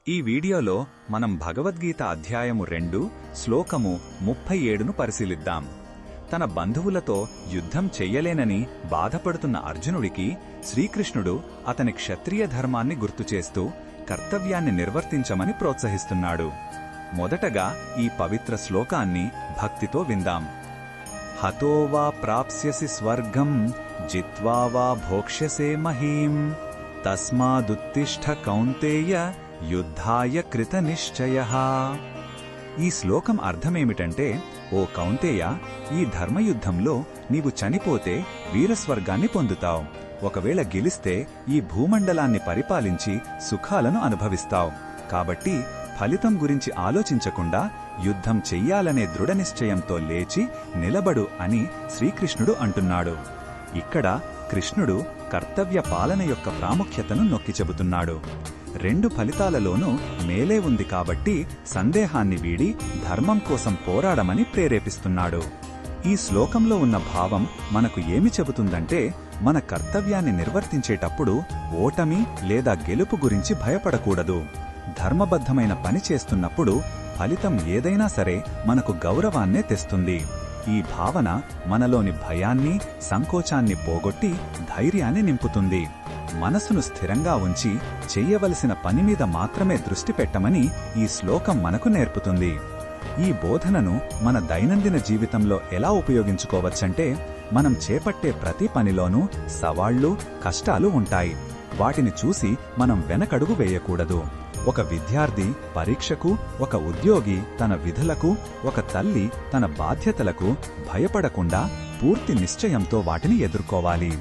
ఈ వీడియోలో మనం భగవద్గీత అధ్యాయము 2 శ్లోకము 37ను పరిశీలిద్దాం. తన బంధువులతో యుద్ధం చెయ్యలేనని బాధపడుతున్న అర్జునుడికి శ్రీకృష్ణుడు అతని క్షత్రియ ధర్మాన్ని గుర్తుచేస్తూ కర్తవ్యాన్ని నిర్వర్తించమని ప్రోత్సహిస్తున్నాడు. మొదటగా ఈ పవిత్ర శ్లోకాన్ని భక్తితో విందాం. హతో వా ప్రాప్స్యసి స్వర్గం జిత్వా వా భోక్ష్యసే మహీం తస్మాదుత్తిష్ఠ కౌంతేయ యుద్ధాయ కృత నిశ్చయః. ఈ శ్లోకం అర్థమేమిటంటే, ఓ కౌంతేయ, ఈ ధర్మయుద్ధంలో నీవు చనిపోతే వీరస్వర్గాన్ని పొందుతావు. ఒకవేళ గెలిస్తే ఈ భూమండలాన్ని పరిపాలించి సుఖాలను అనుభవిస్తావు. కాబట్టి ఫలితం గురించి ఆలోచించకుండా యుద్ధం చెయ్యాలనే దృఢనిశ్చయంతో లేచి నిలబడు అని శ్రీకృష్ణుడు అంటున్నాడు. ఇక్కడ కృష్ణుడు కర్తవ్య పాలన యొక్క ప్రాముఖ్యతను నొక్కి చెబుతున్నాడు. రెండు ఫలితాలలోనూ మేలే ఉంది కాబట్టి సందేహాన్ని వీడి ధర్మం కోసం పోరాడమని ప్రేరేపిస్తున్నాడు. ఈ శ్లోకంలో ఉన్న భావం మనకు ఏమి చెబుతుందంటే, మన కర్తవ్యాన్ని నిర్వర్తించేటప్పుడు ఓటమి లేదా గెలుపు గురించి భయపడకూడదు. ధర్మబద్ధమైన పని చేస్తున్నప్పుడు ఫలితం ఏదైనా సరే మనకు గౌరవాన్నే తెస్తుంది. ఈ భావన మనలోని భయాన్ని, సంకోచాన్ని పోగొట్టి ధైర్యాన్ని నింపుతుంది. మనసును స్థిరంగా ఉంచి చెయ్యవలసిన పనిమీద మాత్రమే దృష్టి పెట్టమని ఈ శ్లోకం మనకు నేర్పుతుంది. ఈ బోధనను మన దైనందిన జీవితంలో ఎలా ఉపయోగించుకోవచ్చంటే, మనం చేపట్టే ప్రతి పనిలోనూ సవాళ్లు, కష్టాలు ఉంటాయి. వాటిని చూసి మనం వెనకడుగు వేయకూడదు. ఒక విద్యార్థి పరీక్షకు, ఒక ఉద్యోగి తన విధులకు, ఒక తల్లి తన బాధ్యతలకు భయపడకుండా పూర్తి నిశ్చయంతో వాటిని ఎదుర్కోవాలి.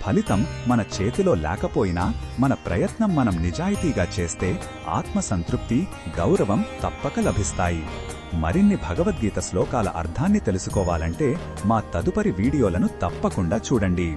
ఫలితం మన చేతిలో లేకపోయినా మన ప్రయత్నం మనం నిజాయితీగా చేస్తే ఆత్మసంతృప్తి, గౌరవం తప్పక లభిస్తాయి. మరిన్ని భగవద్గీత శ్లోకాల అర్థాన్ని తెలుసుకోవాలంటే మా తదుపరి వీడియోలను తప్పకుండా చూడండి.